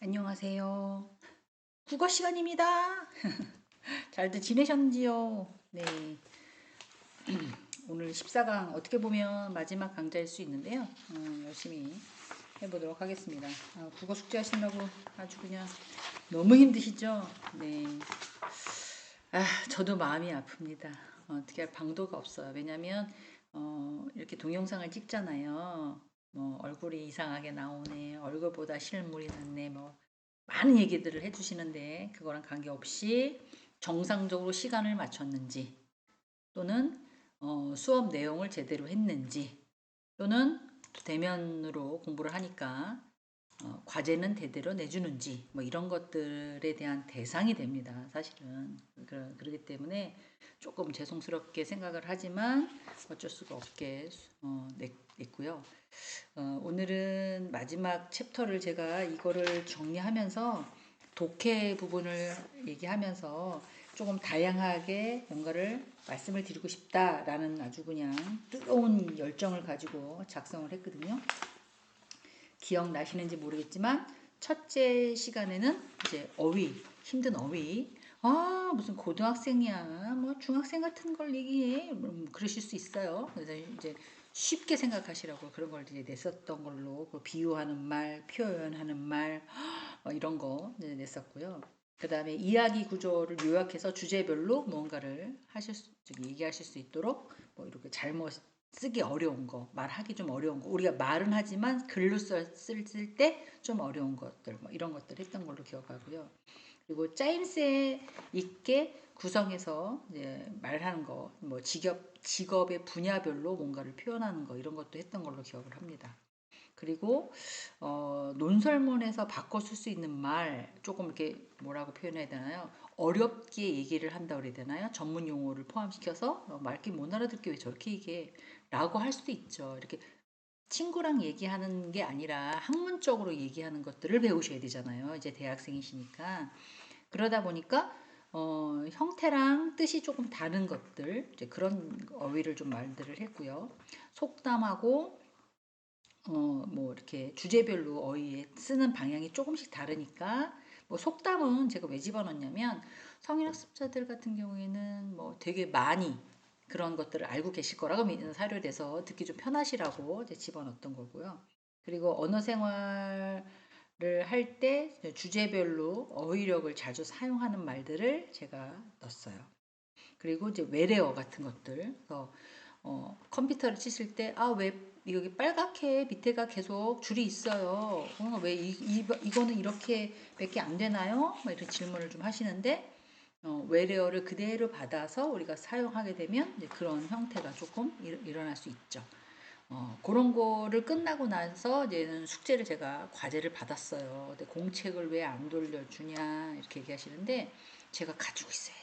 안녕하세요. 국어 시간입니다. 잘들 지내셨는지요? 네. 오늘 14강 어떻게 보면 마지막 강좌일 수 있는데요. 열심히 해보도록 하겠습니다. 국어 숙제 하시느라고 아주 그냥 너무 힘드시죠? 네. 저도 마음이 아픕니다. 어떻게 할 방도가 없어요. 왜냐면, 이렇게 동영상을 찍잖아요. 뭐, 얼굴이 이상하게 나오네. 얼굴보다 실물이 낫네. 뭐, 많은 얘기들을 해주시는데, 그거랑 관계없이 정상적으로 시간을 맞췄는지, 또는, 수업 내용을 제대로 했는지, 또는 대면으로 공부를 하니까 과제는 대대로 내주는지 뭐 이런 것들에 대한 대상이 됩니다. 사실은 그러기 때문에 조금 죄송스럽게 생각을 하지만 어쩔 수가 없게 냈고요. 오늘은 마지막 챕터를 제가 이거를 정리하면서 독해 부분을 얘기하면서 조금 다양하게 뭔가를 말씀을 드리고 싶다라는 아주 그냥 뜨거운 열정을 가지고 작성을 했거든요. 기억나시는지 모르겠지만 첫째 시간에는 이제 어휘, 힘든 어휘. 무슨 고등학생이야. 뭐 중학생 같은 걸 얘기해. 그러실 수 있어요. 그래서 이제 쉽게 생각하시라고 그런 걸 이제 냈었던 걸로 비유하는 말, 표현하는 말, 이런 거 냈었고요. 그 다음에 이야기 구조를 요약해서 주제별로 뭔가를 얘기하실 수 있도록 뭐 이렇게 잘못 쓰기 어려운 거, 말하기 좀 어려운 거, 우리가 말은 하지만 글로 쓸 때 좀 어려운 것들, 뭐 이런 것들 했던 걸로 기억하고요. 그리고 짜임새 있게 구성해서 이제 말하는 거, 뭐 직업의 분야별로 뭔가를 표현하는 거 이런 것도 했던 걸로 기억을 합니다. 그리고 논설문에서 바꿔 쓸 수 있는 말 조금 이렇게 뭐라고 표현해야 되나요? 어렵게 얘기를 한다 그래야 되나요? 전문 용어를 포함시켜서 말귀 못 알아듣게 왜 저렇게 얘기해? 라고 할 수도 있죠. 이렇게 친구랑 얘기하는 게 아니라 학문적으로 얘기하는 것들을 배우셔야 되잖아요. 이제 대학생이시니까. 그러다 보니까 형태랑 뜻이 조금 다른 것들, 이제 그런 어휘를 좀 말들을 했고요. 속담하고 뭐 이렇게 주제별로 어휘에 쓰는 방향이 조금씩 다르니까 뭐 속담은 제가 왜 집어넣냐면 성인학습자들 같은 경우에는 뭐 되게 많이 그런 것들을 알고 계실 거라고 믿는 사료에 대해서 듣기 좀 편하시라고 이제 집어넣었던 거고요. 그리고 언어 생활을 할 때 주제별로 어휘력을 자주 사용하는 말들을 제가 넣었어요. 그리고 이제 외래어 같은 것들. 그래서 컴퓨터를 치실 때, 왜 여기 빨갛게 밑에가 계속 줄이 있어요. 왜 이거는 이렇게 밖에 안 되나요? 뭐 이런 질문을 좀 하시는데, 외래어를 그대로 받아서 우리가 사용하게 되면 이제 그런 형태가 조금 일어날 수 있죠. 그런 거를 끝나고 나서 이제는 숙제를 제가 과제를 받았어요. 근데 공책을 왜 안 돌려주냐 이렇게 얘기하시는데 제가 가지고 있어야 돼요.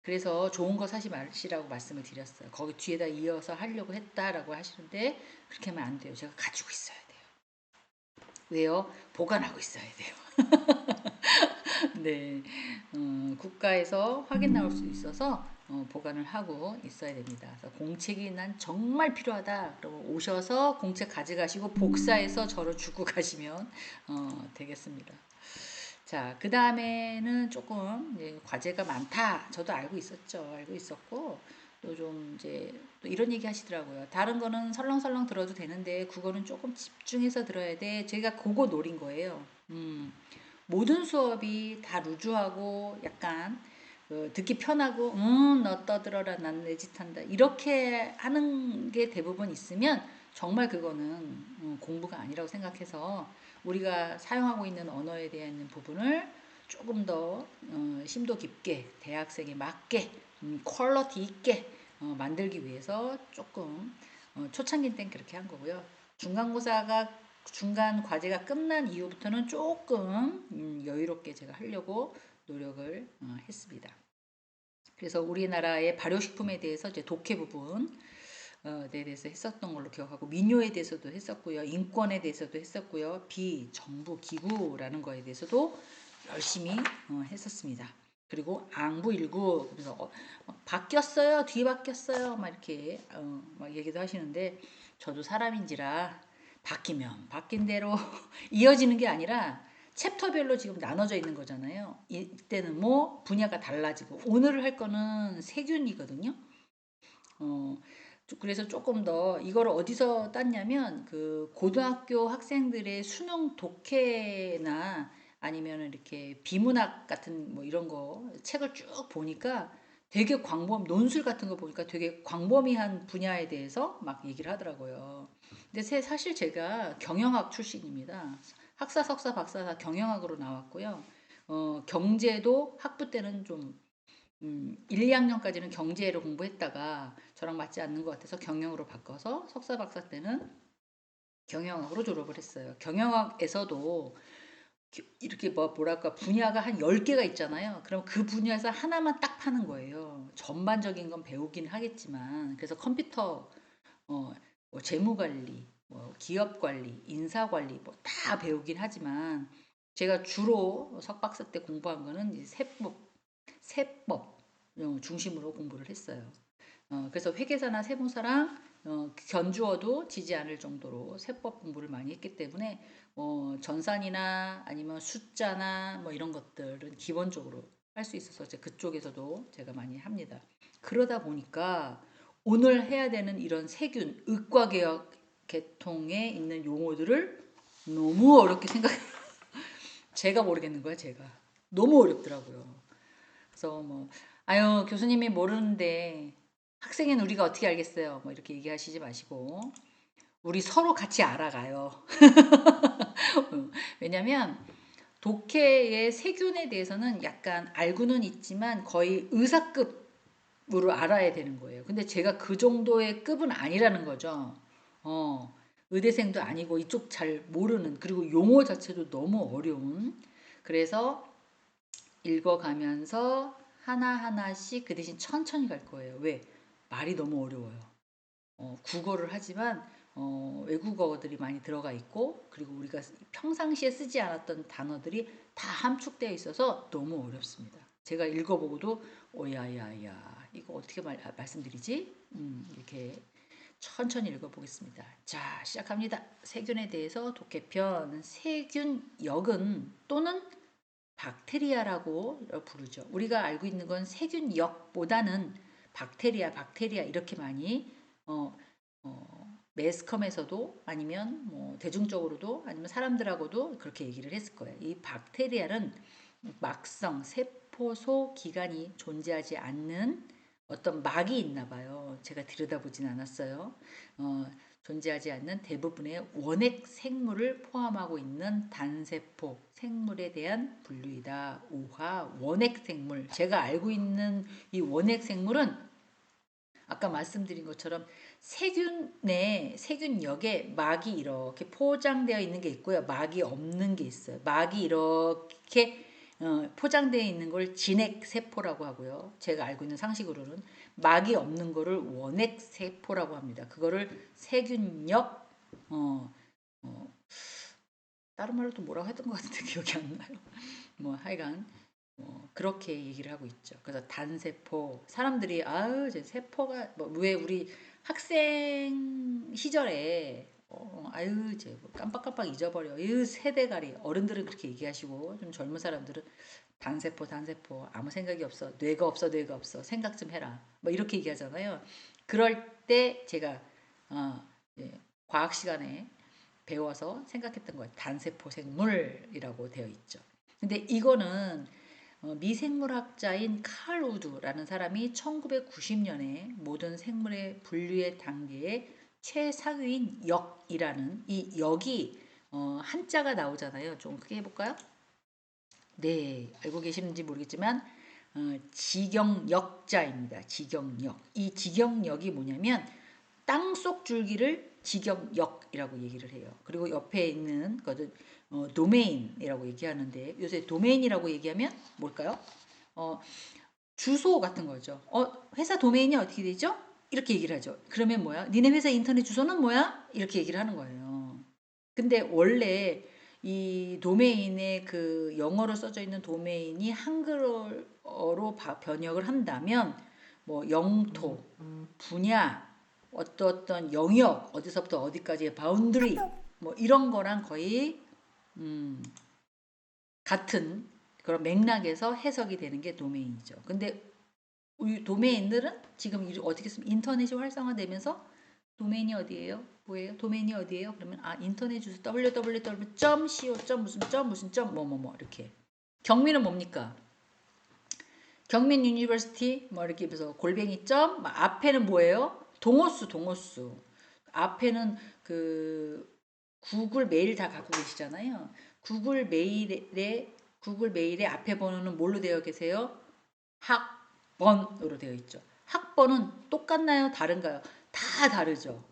그래서 좋은 거 사지 마시라고 말씀을 드렸어요. 거기 뒤에다 이어서 하려고 했다라고 하시는데 그렇게 하면 안 돼요. 제가 가지고 있어야 돼요. 왜요? 보관하고 있어야 돼요. 네, 국가에서 확인 나올 수 있어서 보관을 하고 있어야 됩니다. 그래서 공책이 난 정말 필요하다. 그러면 오셔서 공책 가져가시고 복사해서 저로 주고 가시면 되겠습니다. 자, 그 다음에는 조금 이제 과제가 많다. 저도 알고 있었죠. 알고 있었고, 또 좀 이제 또 이런 얘기 하시더라고요. 다른 거는 설렁설렁 들어도 되는데, 그거는 조금 집중해서 들어야 돼. 제가 그거 노린 거예요. 모든 수업이 다 루즈하고 약간 듣기 편하고, 너 떠들어라. 난 내 짓 한다. 이렇게 하는 게 대부분 있으면 정말 그거는 공부가 아니라고 생각해서 우리가 사용하고 있는 언어에 대한 부분을 조금 더 심도 깊게 대학생에 맞게 퀄러티 있게 만들기 위해서 조금 초창기 땐 그렇게 한 거고요. 중간 과제가 끝난 이후부터는 조금 여유롭게 제가 하려고 노력을 했습니다. 그래서 우리나라의 발효식품에 대해서 이제 독해 부분 대해서 했었던 걸로 기억하고 민요에 대해서도 했었고요. 인권에 대해서도 했었고요. 비정부 기구라는 거에 대해서도 열심히 했었습니다. 그리고 앙부일구 그래서 바뀌었어요. 뒤바뀌었어요. 막 이렇게 막 얘기도 하시는데 저도 사람인지라 바뀌면 바뀐 대로 이어지는 게 아니라 챕터별로 지금 나눠져 있는 거잖아요. 이때는 뭐 분야가 달라지고 오늘 할 거는 세균이거든요. 어, 그래서 조금 더 이걸 어디서 땄냐면 그 고등학교 학생들의 수능 독해나 아니면 이렇게 비문학 같은 뭐 이런 거 책을 쭉 보니까 되게 논술 같은 거 보니까 되게 광범위한 분야에 대해서 막 얘기를 하더라고요. 근데 사실 제가 경영학 출신입니다. 학사, 석사, 박사 다 경영학으로 나왔고요. 경제도 학부 때는 좀 1, 2학년까지는 경제를 공부했다가 저랑 맞지 않는 것 같아서 경영으로 바꿔서 석사 박사 때는 경영학으로 졸업을 했어요. 경영학에서도 이렇게 뭐랄까 분야가 한 10개가 있잖아요. 그럼 그 분야에서 하나만 딱 파는 거예요. 전반적인 건 배우긴 하겠지만 그래서 컴퓨터 뭐 재무관리, 뭐 기업관리, 인사관리 뭐 다 배우긴 하지만 제가 주로 석박사 때 공부한 거는 이제 세법 중심으로 공부를 했어요. 그래서 회계사나 세무사랑 견주어도 지지 않을 정도로 세법 공부를 많이 했기 때문에 전산이나 아니면 숫자나 뭐 이런 것들은 기본적으로 할 수 있어서 그쪽에서도 제가 많이 합니다. 그러다 보니까 오늘 해야 되는 이런 세균, 의과개혁 계통에 있는 용어들을 너무 어렵게 제가 모르겠는 거야, 제가. 너무 어렵더라고요. 그래서 뭐 아유 교수님이 모르는데 학생인 우리가 어떻게 알겠어요? 뭐 이렇게 얘기하시지 마시고 우리 서로 같이 알아가요. 왜냐면 독해의 세균에 대해서는 약간 알고는 있지만 거의 의사급으로 알아야 되는 거예요. 근데 제가 그 정도의 급은 아니라는 거죠. 의대생도 아니고 이쪽 잘 모르는 그리고 용어 자체도 너무 어려운 그래서 읽어가면서 하나하나씩 그 대신 천천히 갈 거예요. 왜? 말이 너무 어려워요. 국어를 하지만 외국어들이 많이 들어가 있고 그리고 우리가 평상시에 쓰지 않았던 단어들이 다 함축되어 있어서 너무 어렵습니다. 제가 읽어보고도 야야야 이거 어떻게 말씀드리지? 이렇게 천천히 읽어보겠습니다. 자 시작합니다. 세균에 대해서 독해편 세균역은 또는 박테리아라고 부르죠. 우리가 알고 있는 건 세균역보다는 박테리아 이렇게 많이 매스컴에서도 아니면 뭐 대중적으로도 아니면 사람들하고도 그렇게 얘기를 했을 거예요. 이 박테리아는 막성 세포 기관이 존재하지 않는 어떤 막이 있나 봐요. 제가 들여다보진 않았어요. 존재하지 않는 대부분의 원핵 생물을 포함하고 있는 단세포 생물에 대한 분류이다. 오화 원핵 생물. 제가 알고 있는 이 원핵 생물은 아까 말씀드린 것처럼 세균역에 막이 이렇게 포장되어 있는 게 있고요. 막이 없는 게 있어요. 막이 이렇게 포장되어 있는 걸 진핵세포라고 하고요. 제가 알고 있는 상식으로는 막이 없는 거를 원핵세포라고 합니다. 그거를 세균역 다른 말로 또 뭐라고 했던 것 같은데 기억이 안 나요. 뭐 하여간 그렇게 얘기를 하고 있죠. 그래서 단세포 사람들이 아유 제 세포가 뭐 왜 우리 학생 시절에 아유 이제 뭐 깜빡깜빡 잊어버려. 이 세대가리 어른들은 그렇게 얘기하시고 좀 젊은 사람들은 단세포 아무 생각이 없어 뇌가 없어 생각 좀 해라 뭐 이렇게 얘기하잖아요. 그럴 때 제가 과학 시간에 배워서 생각했던 거예요. 단세포 생물이라고 되어 있죠. 근데 이거는 미생물학자인 칼 우드라는 사람이 1990년에 모든 생물의 분류의 단계의 최상위인 역이라는 이 역이 한자가 나오잖아요. 좀 크게 해볼까요? 네, 알고 계시는지 모르겠지만 지경역자입니다. 지경역. 이 지경역이 뭐냐면 땅속 줄기를 지경역이라고 얘기를 해요. 그리고 옆에 있는 것은 도메인이라고 얘기하는데 요새 도메인이라고 얘기하면 뭘까요? 주소 같은 거죠. 회사 도메인이 어떻게 되죠? 이렇게 얘기를 하죠. 그러면 뭐야? 니네 회사 인터넷 주소는 뭐야? 이렇게 얘기를 하는 거예요. 근데 원래 이 도메인의 그 영어로 써져 있는 도메인이 한글어로 번역을 한다면 뭐 영토, 분야, 어떤 영역, 어디서부터 어디까지의 바운드리 뭐 이런 거랑 거의 같은 그런 맥락에서 해석이 되는 게 도메인이죠. 근데 우리 도메인들은 지금 어떻게 쓰면 인터넷이 활성화되면서 도메인이 어디예요? 뭐예요? 도메인이 어디예요? 그러면 인터넷 주소 www.co. 무슨 점 무슨 점 뭐뭐뭐 이렇게. 경민은 뭡니까? 경민 유니버시티 뭐 이렇게 해서 골뱅이 점 앞에는 뭐예요? 동호수. 앞에는 그 구글 메일 다 갖고 계시잖아요. 구글 메일의 앞에 번호는 뭘로 되어 계세요? 학번으로 되어 있죠. 학번은 똑같나요? 다른가요? 다 다르죠.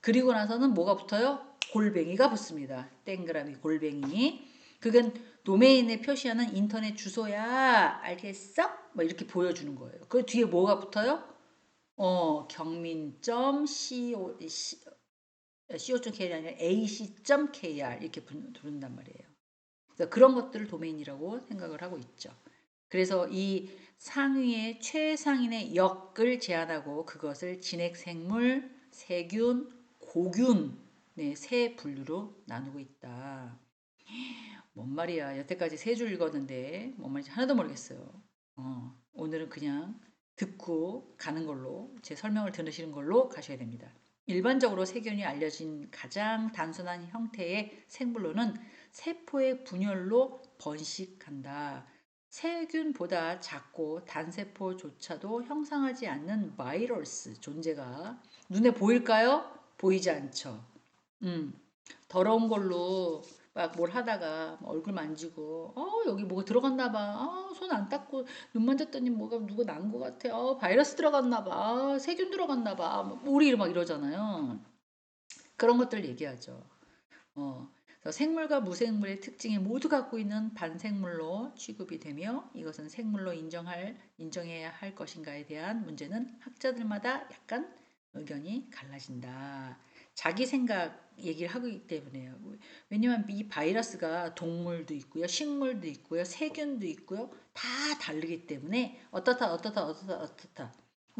그리고 나서는 뭐가 붙어요? 골뱅이가 붙습니다. 땡그라미 골뱅이. 그건 도메인에 표시하는 인터넷 주소야. 알겠어? 뭐 이렇게 보여주는 거예요. 그 뒤에 뭐가 붙어요? co.kr이 아니라 ac.kr 이렇게 부른단 말이에요. 그래서 그런 것들을 도메인이라고 생각을 하고 있죠. 그래서 이 상위의 최상인의 역을 제한하고 그것을 진핵생물, 세균, 고균 세 분류로 나누고 있다. 뭔 말이야. 여태까지 세 줄 읽었는데 뭔 말인지 하나도 모르겠어요. 오늘은 그냥 듣고 가는 걸로 제 설명을 들으시는 걸로 가셔야 됩니다. 일반적으로 세균이 알려진 가장 단순한 형태의 생물로는 세포의 분열로 번식한다. 세균보다 작고 단세포조차도 형성하지 않는 바이러스 존재가 눈에 보일까요? 보이지 않죠. 더러운 걸로 막 뭘 하다가 얼굴 만지고 여기 뭐가 들어갔나 봐. 손 안 닦고 눈 만졌더니 뭐가 누가 난 것 같아. 바이러스 들어갔나 봐. 세균 들어갔나 봐. 우리 막 이러잖아요. 그런 것들 얘기하죠. 그래서 생물과 무생물의 특징이 모두 갖고 있는 반생물로 취급이 되며 이것은 생물로 인정해야 할 것인가에 대한 문제는 학자들마다 약간 의견이 갈라진다. 자기 생각 얘기를 하기 때문에요. 왜냐면 이 바이러스가 동물도 있고요, 식물도 있고요, 세균도 있고요, 다 다르기 때문에 어떻다.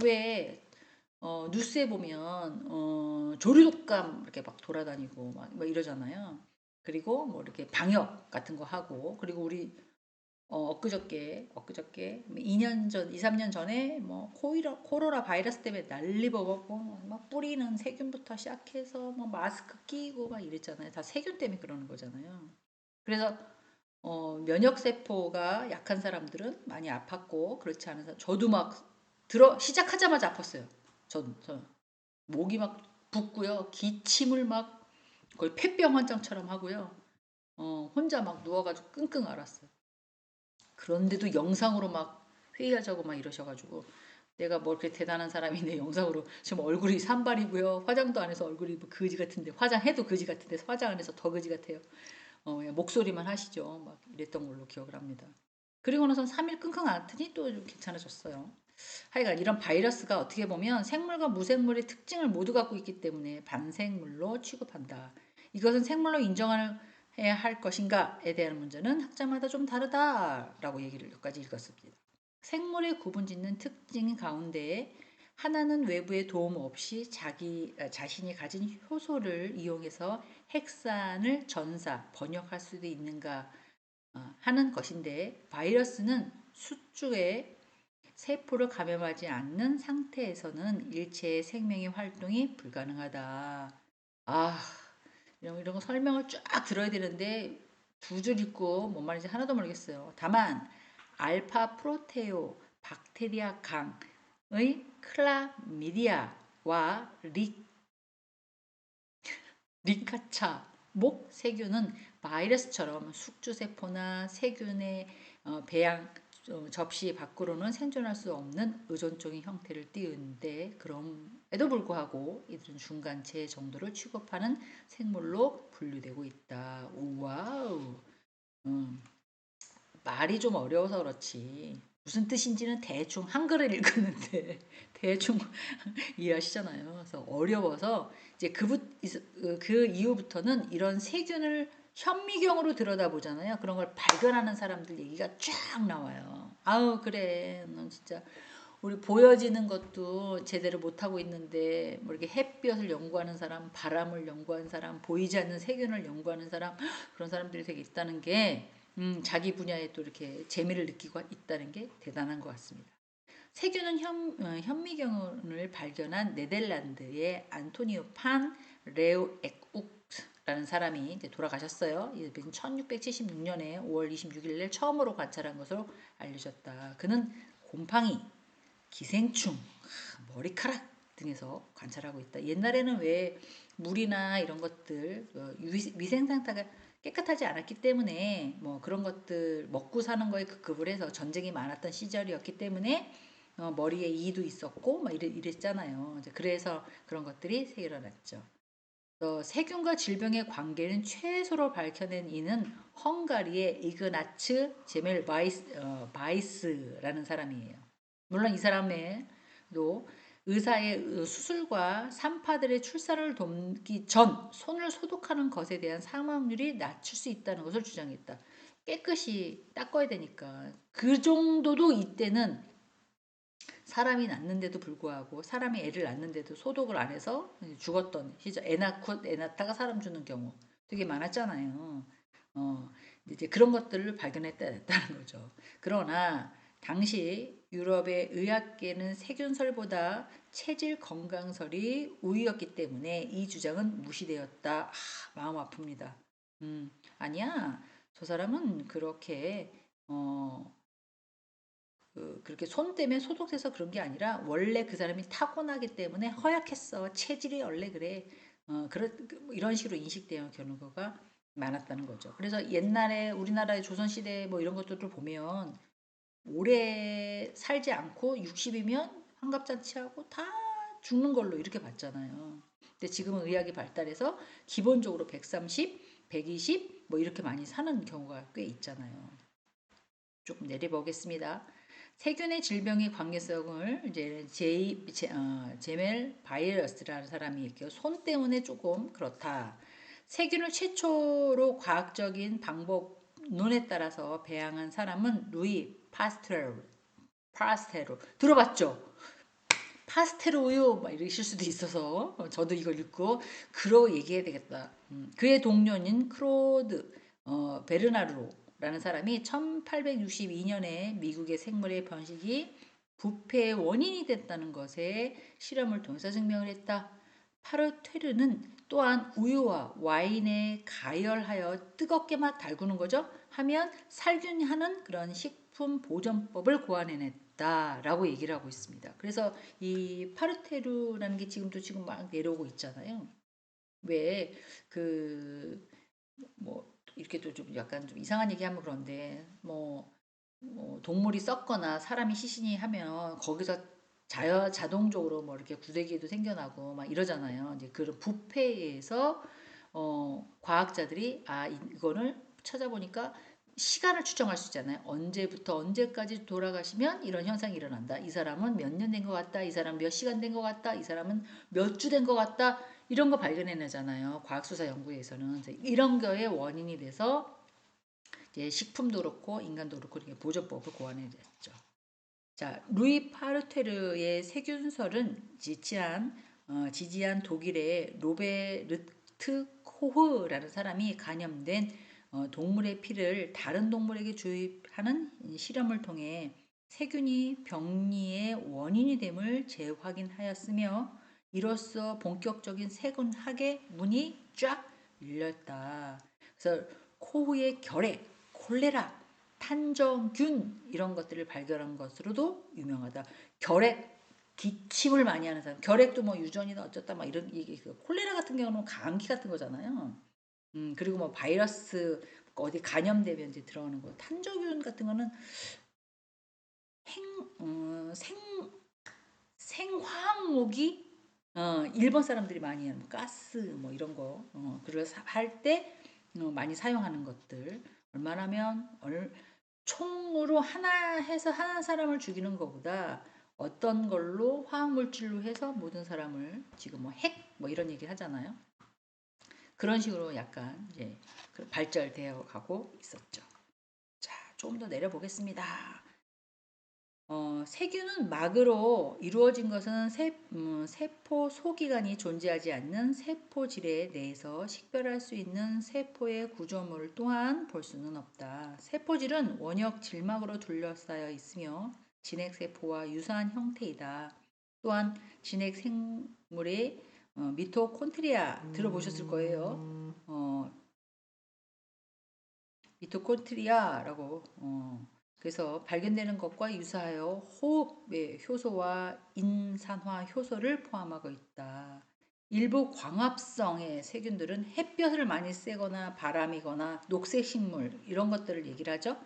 왜 뉴스에 보면 조류독감 이렇게 막 돌아다니고 막 이러잖아요. 그리고 뭐 이렇게 방역 같은 거 하고 그리고 우리 엊그저께 2년 전, 2, 3년 전에 뭐 코로나 바이러스 때문에 난리 버겁고 막 뿌리는 세균부터 시작해서 뭐 마스크 끼고 막 이랬잖아요. 다 세균 때문에 그러는 거잖아요. 그래서 면역 세포가 약한 사람들은 많이 아팠고 그렇지 않은 사람 저도 막 시작하자마자 아팠어요. 저 목이 막 붓고요. 기침을 막 거의 폐병 환장처럼 하고요. 혼자 막 누워가지고 끙끙 앓았어요. 그런데도 영상으로 막 회의하자고 막 이러셔가지고 내가 뭐 그렇게 대단한 사람인데 영상으로 지금 얼굴이 산발이고요. 화장도 안 해서 얼굴이 뭐 거지 같은데 화장해도 거지 같은데 화장 안 해서 더 거지 같아요. 그냥 목소리만 하시죠. 막 이랬던 걸로 기억을 합니다. 그리고 나서 3일 끙끙 앓더니 또 좀 괜찮아졌어요. 하여간 이런 바이러스가 어떻게 보면 생물과 무생물의 특징을 모두 갖고 있기 때문에 반생물로 취급한다. 이것은 생물로 인정해야 할 것인가에 대한 문제는 학자마다 좀 다르다라고 얘기를 여기까지 읽었습니다. 생물의 구분짓는 특징 가운데 하나는 외부의 도움 없이 자신이 가진 효소를 이용해서 핵산을 번역할 수도 있는가 하는 것인데 바이러스는 수주에 세포를 감염하지 않는 상태에서는 일체의 생명의 활동이 불가능하다. 이런 거 설명을 쫙 들어야 되는데 두 줄 읽고 뭔 말인지 하나도 모르겠어요. 다만 알파 프로테오 박테리아 강의 클라미디아와 리카차 목 세균은 바이러스처럼 숙주세포나 세균의 배양 접시 밖으로는 생존할 수 없는 의존적인 형태를 띠는데 그럼에도 불구하고 이들은 중간체 정도를 취급하는 생물로 분류되고 있다. 우와우. 말이 좀 어려워서 그렇지. 무슨 뜻인지는 대충 한글을 읽었는데 대충 이해하시잖아요. 그래서 어려워서 이제 그 이후부터는 이런 세균을 현미경으로 들여다보잖아요. 그런 걸 발견하는 사람들 얘기가 쫙 나와요. 그래. 넌 진짜 우리 보여지는 것도 제대로 못하고 있는데 뭐 이렇게 햇볕을 연구하는 사람, 바람을 연구하는 사람, 보이지 않는 세균을 연구하는 사람 그런 사람들이 되게 있다는 게 자기 분야에 또 이렇게 재미를 느끼고 있다는 게 대단한 것 같습니다. 세균은 현미경을 발견한 네덜란드의 안토니오 판 레우엑욱라는 사람이 이제 돌아가셨어요. 1676년에 5월 26일에 처음으로 관찰한 것으로 알려졌다. 그는 곰팡이, 기생충, 머리카락 등에서 관찰하고 있다. 옛날에는 왜 물이나 이런 것들 위생 상태가 깨끗하지 않았기 때문에 뭐 그런 것들 먹고 사는 거에 급급을 해서 전쟁이 많았던 시절이었기 때문에 머리에 이도 있었고 막 이랬잖아요. 그래서 그런 것들이 일어났죠. 세균과 질병의 관계는 최소로 밝혀낸 이는 헝가리의 이그나츠 제멜 바이스라는 사람이에요. 물론 이 사람도 의사의 수술과 산파들의 출산을 돕기 전 손을 소독하는 것에 대한 사망률이 낮출 수 있다는 것을 주장했다. 깨끗이 닦아야 되니까. 그 정도도 이때는 사람이 낳는데도 불구하고 사람이 애를 낳는데도 소독을 안 해서 죽었던 시절. 애 낳다가 사람 죽는 경우 되게 많았잖아요. 어, 이제 그런 것들을 발견했다는 거죠. 그러나 당시 유럽의 의학계는 세균설보다 체질 건강설이 우위였기 때문에 이 주장은 무시되었다. 마음 아픕니다. 아니야. 저 사람은 그렇게 그렇게 손 때문에 소독돼서 그런 게 아니라 원래 그 사람이 타고나기 때문에 허약했어. 체질이 원래 그래. 이런 식으로 인식되는 경우가 많았다는 거죠. 그래서 옛날에 우리나라의 조선시대 뭐 이런 것들을 보면 오래 살지 않고 60이면 환갑잔치하고 다 죽는 걸로 이렇게 봤잖아요. 근데 지금은 의학이 발달해서 기본적으로 130, 120 뭐 이렇게 많이 사는 경우가 꽤 있잖아요. 조금 내려보겠습니다. 세균의 질병의 관계성을 이제 제멜 바이러스라는 사람이 얘기해요. 손 때문에 조금 그렇다. 세균을 최초로 과학적인 방법론에 따라서 배양한 사람은 루이 파스테로 들어봤죠? 파스테르 우유 막 이러실 수도 있어서 저도 이걸 읽고 그러고 얘기해야 되겠다. 그의 동료인 크로드 베르나르로라는 사람이 1862년에 미국의 생물의 번식이 부패의 원인이 됐다는 것에 실험을 통해서 증명을 했다. 파르테르는 또한 우유와 와인에 가열하여 뜨겁게 막 달구는 거죠. 하면 살균하는 그런 식품 보존법을 고안해냈다라고 얘기를 하고 있습니다. 그래서 이 파르테르라는 게 지금 막 내려오고 있잖아요. 왜 뭐 이렇게 또 좀 약간 좀 이상한 얘기하면 그런데 뭐 동물이 썩거나 사람이 시신이 하면 거기서 자동적으로 뭐 이렇게 구데기도 생겨나고 막 이러잖아요. 이제 그런 부패에서 과학자들이 이거를 찾아보니까 시간을 추정할 수 있잖아요. 언제부터 언제까지 돌아가시면 이런 현상이 일어난다. 이 사람은 몇 년 된 것 같다. 이 사람은 몇 시간 된 것 같다. 이 사람은 몇 주 된 것 같다. 이런 거 발견해내잖아요. 과학수사 연구에서는. 이런 거에 원인이 돼서 이제 식품도 그렇고 인간도 그렇고 이렇게 보존법을 고안해냈죠. 자, 루이 파르테르의 세균설은 지지한 독일의 로베르트 코흐라는 사람이 간염된 동물의 피를 다른 동물에게 주입하는 실험을 통해 세균이 병리의 원인이 됨을 재확인하였으며 이로써 본격적인 세균학의 문이 쫙 열렸다. 그래서 코흐의 결핵, 콜레라, 탄저균 이런 것들을 발견한 것으로도 유명하다. 결핵 기침을 많이 하는 사람, 결핵도 뭐 유전이다 어쩌다 막 이런 콜레라 같은 경우는 감기 같은 거잖아요. 그리고 뭐 바이러스 어디 감염되면 이제 들어가는 거. 탄저균 같은 거는 행, 어, 생 생화학목이 일본 사람들이 많이 하는 가스 뭐 이런 거 그래서 할 때 많이 사용하는 것들 얼마나면 총으로 하나 해서 하나 사람을 죽이는 것보다 어떤 걸로 화학물질로 해서 모든 사람을 지금 뭐 핵 뭐 이런 얘기 하잖아요. 그런 식으로 약간 이제 발전되어 가고 있었죠. 자, 조금 더 내려보겠습니다. 세균은 막으로 이루어진 것은 세포 소기관이 존재하지 않는 세포질에 대해서 식별할 수 있는 세포의 구조물 또한 볼 수는 없다. 세포질은 원역 질막으로 둘러싸여 있으며 진핵세포와 유사한 형태이다. 또한 진핵생물의 미토콘트리아 들어보셨을 거예요. 미토콘트리아라고 그래서 발견되는 것과 유사하여 호흡의 효소와 인산화 효소를 포함하고 있다. 일부 광합성의 세균들은 햇볕을 많이 쐬거나 바람이거나 녹색 식물 이런 것들을 얘기를 하죠.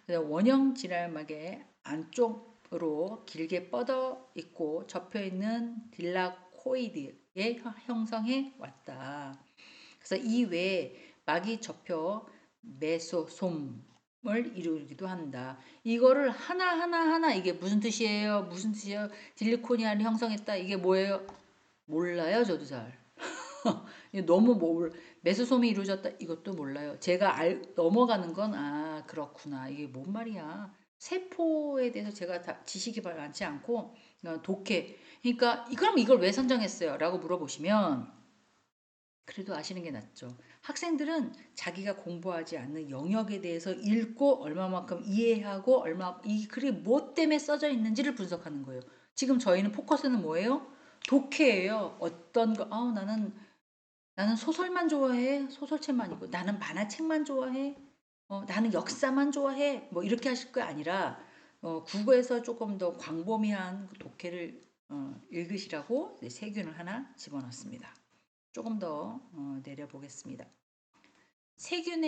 그래서 원형 지랄막의 안쪽으로 길게 뻗어 있고 접혀 있는 딜라코이드의 형성해 왔다. 그래서 이 외에 막이 접혀 메소솜을 이루기도 한다. 이거를 하나 이게 무슨 뜻이에요? 무슨 뜻이에요? 딜리코니아를 형성했다. 이게 뭐예요? 몰라요, 저도 잘. 너무 메소솜이 이루어졌다. 이것도 몰라요. 제가 넘어가는 건 그렇구나. 이게 뭔 말이야? 세포에 대해서 제가 다 지식이 많지 않고 독해. 그러니까 그럼 이걸 왜 선정했어요? 라고 물어보시면 그래도 아시는 게 낫죠. 학생들은 자기가 공부하지 않는 영역에 대해서 읽고 얼마만큼 이해하고 이 글이 뭐 때문에 써져 있는지를 분석하는 거예요. 지금 저희는 포커스는 뭐예요? 독해예요. 어떤 거 나는 소설만 좋아해. 소설책만 읽고 나는 만화책만 좋아해. 나는 역사만 좋아해. 뭐 이렇게 하실 거 아니라 국어에서 조금 더 광범위한 독해를 읽으시라고 세균을 하나 집어넣습니다. 조금 더 내려보겠습니다. 세균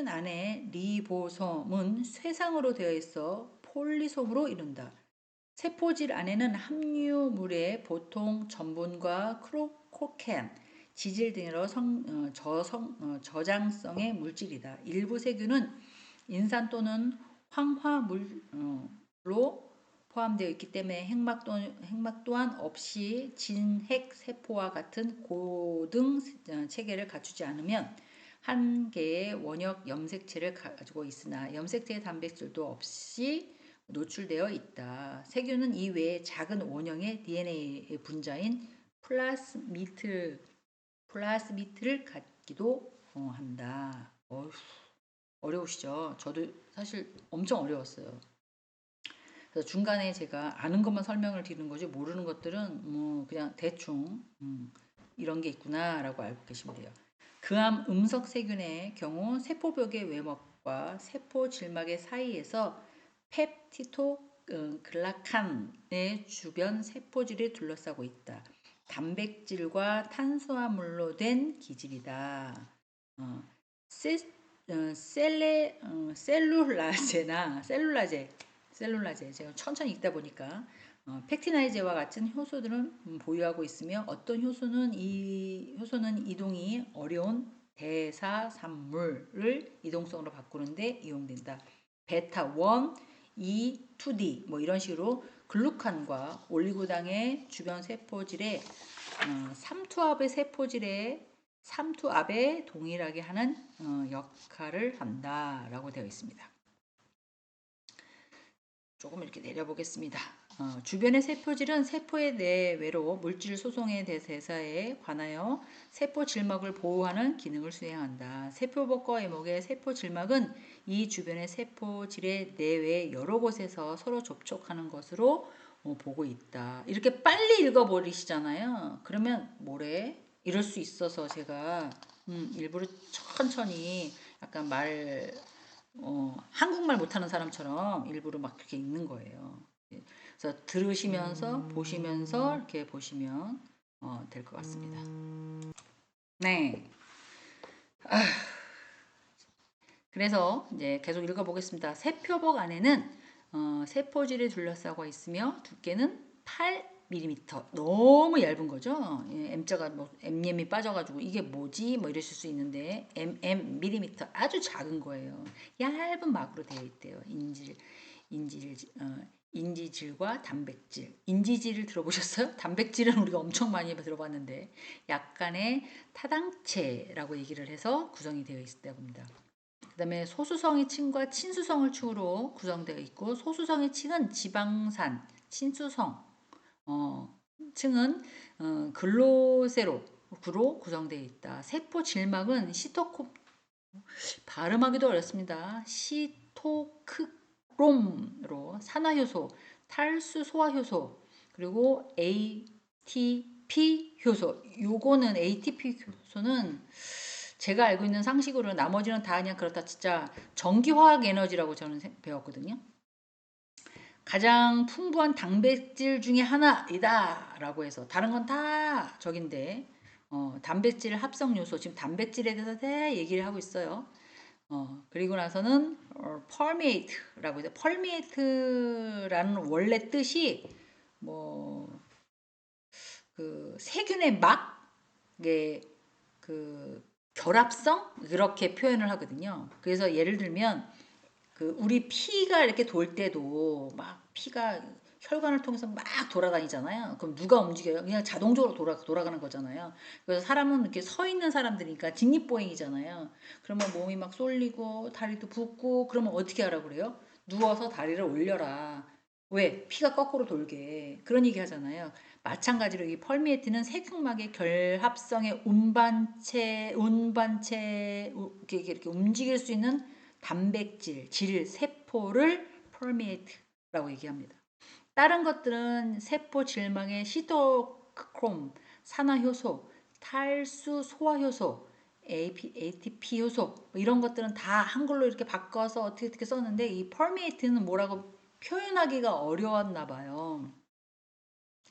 안에 리보솜은 쇠상으로 되어 있어 폴리솜으로 이룬다. 세포질 안에는 함유물에 보통 전분과 크로코캔, 지질 등으로 저장성의 물질이다. 일부 세균은 인산 또는 황화물로 포함되어 있기 때문에 핵막 또한 없이 진핵 세포와 같은 고등 체계를 갖추지 않으면 한 개의 원역 염색체를 가지고 있으나 염색체의 단백질도 없이 노출되어 있다. 세균은 이외에 작은 원형의 DNA의 분자인 플라스미트를 갖기도 한다. 어려우시죠? 저도 사실 엄청 어려웠어요. 그래서 중간에 제가 아는 것만 설명을 드리는 거지 모르는 것들은 뭐 그냥 대충 이런 게 있구나라고 알고 계시면 돼요. 그암 음석세균의 경우 세포벽의 외膜과 세포 질막의 사이에서 펩티토글라칸의 주변 세포질이 둘러싸고 있다. 단백질과 탄수화물로 된 기질이다. 셀룰라제 제가 천천히 읽다 보니까 펙티나이제와 같은 효소들은 보유하고 있으며 어떤 효소는 이동이 어려운 대사산물을 이동성으로 바꾸는데 이용된다. 베타 1, 2, 2D 뭐 이런 식으로 글루칸과 올리고당의 주변 세포질에 삼투압에 동일하게 하는 역할을 한다라고 되어 있습니다. 조금 이렇게 내려보겠습니다. 주변의 세포질은 세포의 내외로 물질 소송의 대사에 관하여 세포 질막을 보호하는 기능을 수행한다. 세포벽과 외목의 세포 질막은 이 주변의 세포질의 내외 여러 곳에서 서로 접촉하는 것으로 보고 있다. 이렇게 빨리 읽어버리시잖아요. 그러면 뭐래? 이럴 수 있어서 제가 일부러 천천히 약간 한국말 못하는 사람처럼 일부러 막 그렇게 읽는 거예요. 그래서 들으시면서 보시면서 이렇게 보시면 될 것 같습니다. 네. 그래서 이제 계속 읽어보겠습니다. 세표복 안에는 세포질이 둘러싸고 있으며 두께는 8mm. 너무 얇은 거죠. M자가 뭐 M님이 빠져가지고 이게 뭐지? 뭐 이러실 수 있는데 mm 아주 작은 거예요. 얇은 막으로 되어 있대요. 인지질과 단백질. 인지질을 들어보셨어요? 단백질은 우리가 엄청 많이 들어봤는데 약간의 타당체라고 얘기를 해서 구성이 되어 있다고 합니다. 그다음에 소수성의 층과 친수성을 층으로 구성되어 있고 소수성의 층은 지방산, 친수성, 층은 글로세로로 구성되어 있다. 세포 질막은 발음하기도 어렵습니다. 시토크롬으로 산화효소, 탈수 소화효소, 그리고 ATP 효소. 요거는 ATP 효소는 제가 알고 있는 상식으로 나머지는 다 그냥 그렇다 진짜 전기화학 에너지라고 저는 배웠거든요. 가장 풍부한 단백질 중에 하나이다 라고 해서 다른 건 다 적인데 단백질 합성 요소 지금 단백질에 대해서 다 얘기를 하고 있어요. 그리고 나서는 펄미에이트라고 해서 펄미에이트라는 원래 뜻이 뭐 그 세균의 막의 그 결합성 이렇게 표현을 하거든요. 그래서 예를 들면 그 우리 피가 이렇게 돌 때도 막 피가 혈관을 통해서 막 돌아다니잖아요. 그럼 누가 움직여요? 그냥 자동적으로 돌아가는 거잖아요. 그래서 사람은 이렇게 서 있는 사람들이니까 직립보행이잖아요. 그러면 몸이 막 쏠리고 다리도 붓고 그러면 어떻게 하라고 그래요? 누워서 다리를 올려라. 왜? 피가 거꾸로 돌게. 그런 얘기 하잖아요. 마찬가지로 이 펄미에틴은 세균막의 결합성의 운반체 이렇게 움직일 수 있는 단백질, 세포를 펄미에이트라고 얘기합니다. 다른 것들은 세포 질막의 시토크롬, 산화효소, 탈수 소화효소, ATP 효소 이런 것들은 다 한글로 이렇게 바꿔서 어떻게 썼는데 이 펄미에이트는 뭐라고 표현하기가 어려웠나 봐요.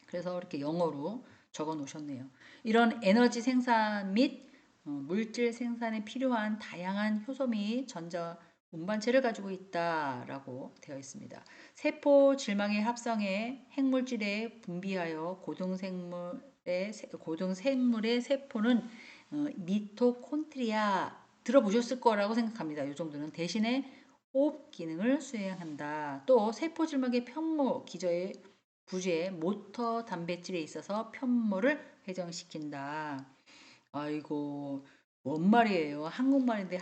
그래서 이렇게 영어로 적어 놓으셨네요. 이런 에너지 생산 및 물질 생산에 필요한 다양한 효소 및 전자 운반체를 가지고 있다라고 되어 있습니다. 세포 질망의 합성에 핵물질에 분비하여 고등생물의 세포는 미토콘드리아 들어보셨을 거라고 생각합니다. 이 정도는 대신에 호흡 기능을 수행한다. 또 세포 질막의 편모 기저의 부지에 모터 단백질에 있어서 편모를 회전시킨다. 아이고 뭔 말이에요. 한국말인데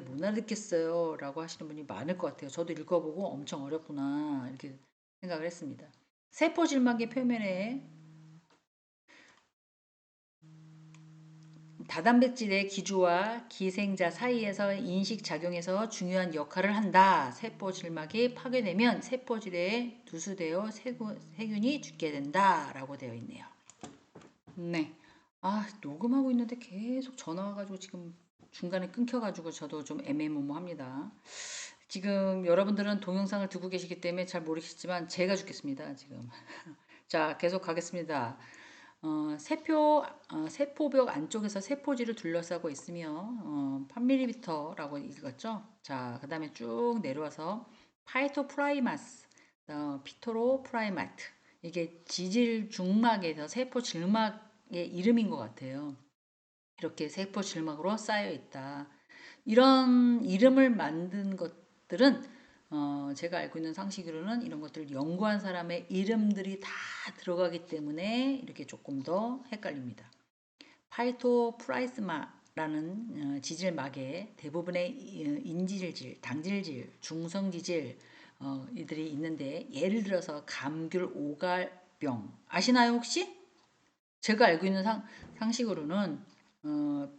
못 알아듣겠어요. 라고 하시는 분이 많을 것 같아요. 저도 읽어보고 엄청 어렵구나 이렇게 생각을 했습니다. 세포 질막의 표면에 다단백질의 기주와 기생자 사이에서 인식작용해서 중요한 역할을 한다. 세포 질막이 파괴되면 세포질에 누수되어 세균이 죽게 된다. 라고 되어 있네요. 네. 아, 녹음하고 있는데 계속 전화 와가지고 지금 중간에 끊겨가지고 저도 좀 애매모호합니다. 지금 여러분들은 동영상을 듣고 계시기 때문에 잘 모르시지만 제가 죽겠습니다. 지금. 자, 계속 가겠습니다. 세포벽 안쪽에서 세포질을 둘러싸고 있으며 8mm라고 읽었죠. 자, 그 다음에 쭉 내려와서 파이토프라이마스, 피토로프라이마트 이게 지질 중막에서 세포 질막의 이름인 것 같아요. 이렇게 세포 질막으로 쌓여 있다. 이런 이름을 만든 것들은 제가 알고 있는 상식으로는 이런 것들을 연구한 사람의 이름들이 다 들어가기 때문에 이렇게 조금 더 헷갈립니다. 파이토프라이스마라는 지질막에 대부분의 인지질질, 당질질, 중성지질 이들이 있는데 예를 들어서 감귤 오갈병 아시나요 혹시? 제가 알고 있는 상식으로는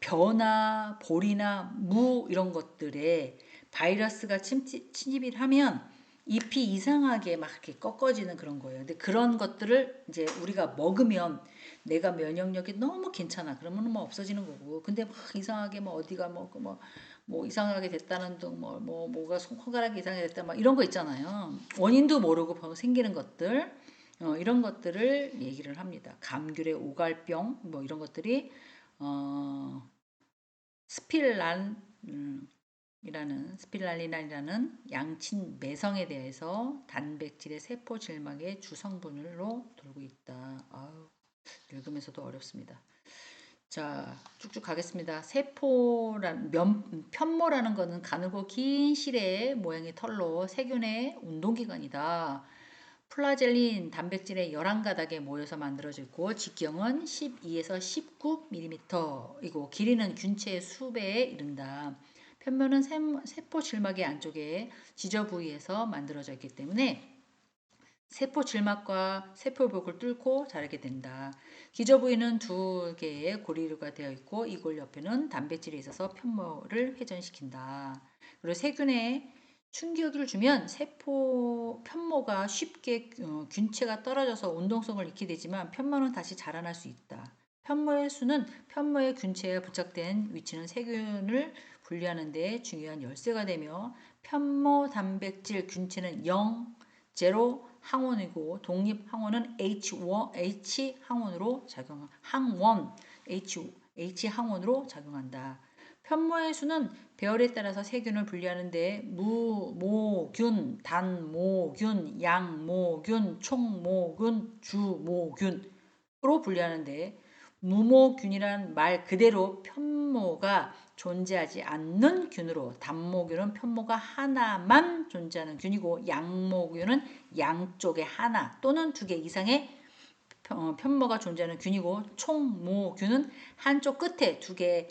벼나 볼이나 무 이런 것들에 바이러스가 침입을 하면 잎이 이상하게 막 이렇게 꺾어지는 그런 거예요. 근데 그런 것들을 이제 우리가 먹으면 내가 면역력이 너무 괜찮아. 그러면 뭐 없어지는 거고. 근데 막 이상하게 뭐 어디가 뭐 이상하게 됐다는 둥 뭐가 손가락이 이상하게 됐다 막 이런 거 있잖아요. 원인도 모르고 생기는 것들. 이런 것들을 얘기를 합니다. 감귤의 오갈병 뭐 이런 것들이 스필랄린이라는 양친 매성에 대해서 단백질의 세포 질막의 주성분으로 돌고 있다. 아유, 읽으면서도 어렵습니다. 자, 쭉쭉 가겠습니다. 편모라는 것은 가늘고 긴 실의 모양의 털로 세균의 운동기관이다. 플라젤린 단백질의 11가닥에 모여서 만들어지고 직경은 12에서 19mm 이고 길이는 균체의 수배에 이른다. 편모는 세포 질막의 안쪽에 지저 부위에서 만들어져 있기 때문에 세포 질막과 세포벽을 뚫고 자라게 된다. 기저 부위는 두 개의 고리류가 되어 있고 이 골 옆에는 단백질이 있어서 편모를 회전시킨다. 그리고 세균에 충격을 주면 세포 편모가 쉽게 균체가 떨어져서 운동성을 잃게 되지만 편모는 다시 자라날 수 있다. 편모의 수는 편모의 균체에 부착된 위치는 세균을 분리하는 데 중요한 열쇠가 되며 편모 단백질 균체는 0, 제로 항원이고 독립 항원은 H 항원으로 H 항원으로 작용한다. 편모의 수는 배열에 따라서 세균을 분리하는데 무모균, 단모균, 양모균, 총모균, 주모균으로 분리하는데 무모균이란 말 그대로 편모가 존재하지 않는 균으로 단모균은 편모가 하나만 존재하는 균이고 양모균은 양쪽에 하나 또는 두 개 이상의 편모가 존재하는 균이고 총모균은 한쪽 끝에 두 개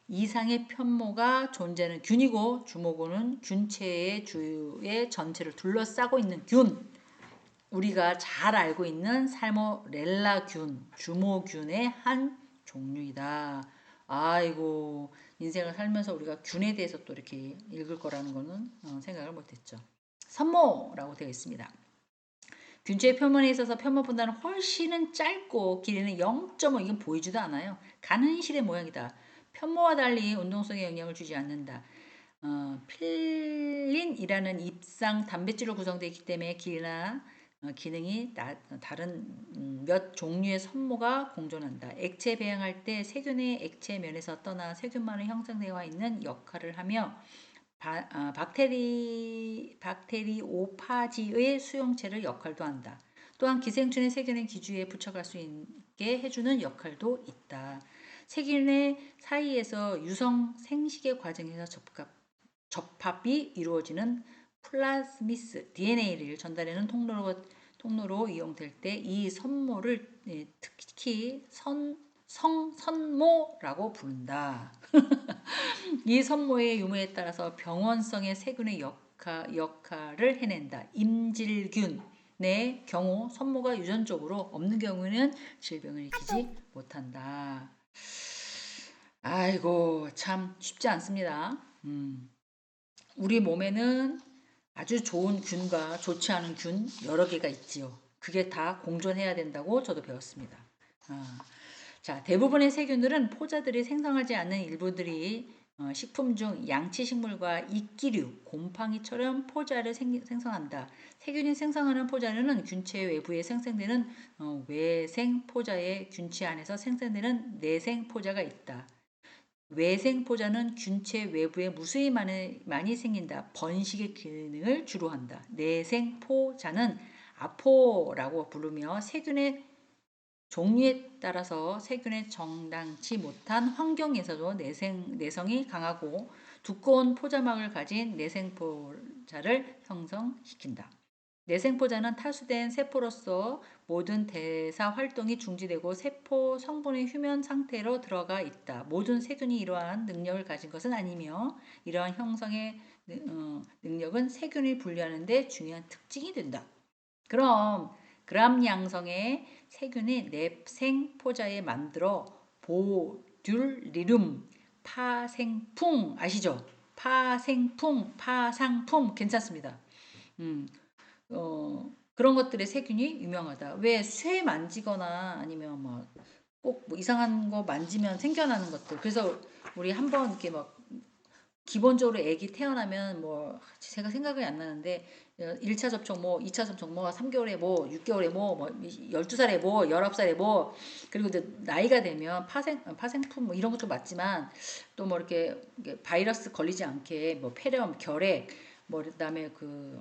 이상의 편모가 존재하는 균이고 주모균은 균체의 주의 전체를 둘러싸고 있는 균. 우리가 잘 알고 있는 살모넬라균, 주모균의 한 종류이다. 아이고, 인생을 살면서 우리가 균에 대해서 또 이렇게 읽을 거라는 거는 생각을 못했죠. 선모라고 되어 있습니다. 균체의 표면에 있어서 표면보다는 훨씬은 짧고 길이는 0.5, 이건 보이지도 않아요. 가는 실의 모양이다. 편모와 달리 운동성에 영향을 주지 않는다. 필린이라는 입상 단백질로 구성되어 있기 때문에 길이나 기능이 다른 몇 종류의 선모가 공존한다. 액체 배양할 때 세균의 액체 면에서 떠나 세균만을 형성되어 있는 역할을 하며 박테리오파지의 수용체를 역할도 한다. 또한 기생충의 세균의 기주에 부착할 수 있게 해주는 역할도 있다. 세균의 사이에서 유성 생식의 과정에서 접합이 이루어지는 플라스미스 DNA를 전달하는 통로로 이용될 때 이 선모를 특히 선모라고 부른다. 이 선모의 유무에 따라서 병원성의 세균의 역할을 해낸다. 임질균의 경우 선모가 유전적으로 없는 경우에는 질병을 일으키지 못한다. 아이고 참 쉽지 않습니다. 우리 몸에는 아주 좋은 균과 좋지 않은 균 여러 개가 있지요. 그게 다 공존해야 된다고 저도 배웠습니다. 자, 대부분의 세균들은 포자들이 생성하지 않는 일부들이 식품 중 양치식물과 이끼류, 곰팡이처럼 포자를 생성한다. 세균이 생성하는 포자는 균체 외부에 생성되는 외생 포자의 균체 안에서 생성되는 내생 포자가 있다. 외생 포자는 균체 외부에 무수히 많이 생긴다. 번식의 기능을 주로 한다. 내생 포자는 아포라고 부르며 세균의 종류에 따라서 세균의 정당치 못한 환경에서도 내성이 강하고 두꺼운 포자막을 가진 내생포자를 형성시킨다. 내생포자는 탈수된 세포로서 모든 대사 활동이 중지되고 세포 성분의 휴면 상태로 들어가 있다. 모든 세균이 이러한 능력을 가진 것은 아니며 이러한 형성의 능력은 세균을 분리하는 데 중요한 특징이 된다. 그럼 그람 양성의 세균이 내생포자에 만들어 보듈리룸 파생풍 아시죠? 파상품 괜찮습니다. 그런 것들의 세균이 유명하다. 왜 쇠 만지거나 아니면 꼭 이상한 거 만지면 생겨나는 것들. 그래서 우리 한번 이렇게 기본적으로 애기 태어나면 제가 생각이 안 나는데 1차 접촉 2차 접촉 3개월에 6개월에 12살에 19살에 그리고 이제 나이가 되면 파생품 이런 것도 맞지만 또 이렇게 바이러스 걸리지 않게 폐렴, 결핵 그다음에 그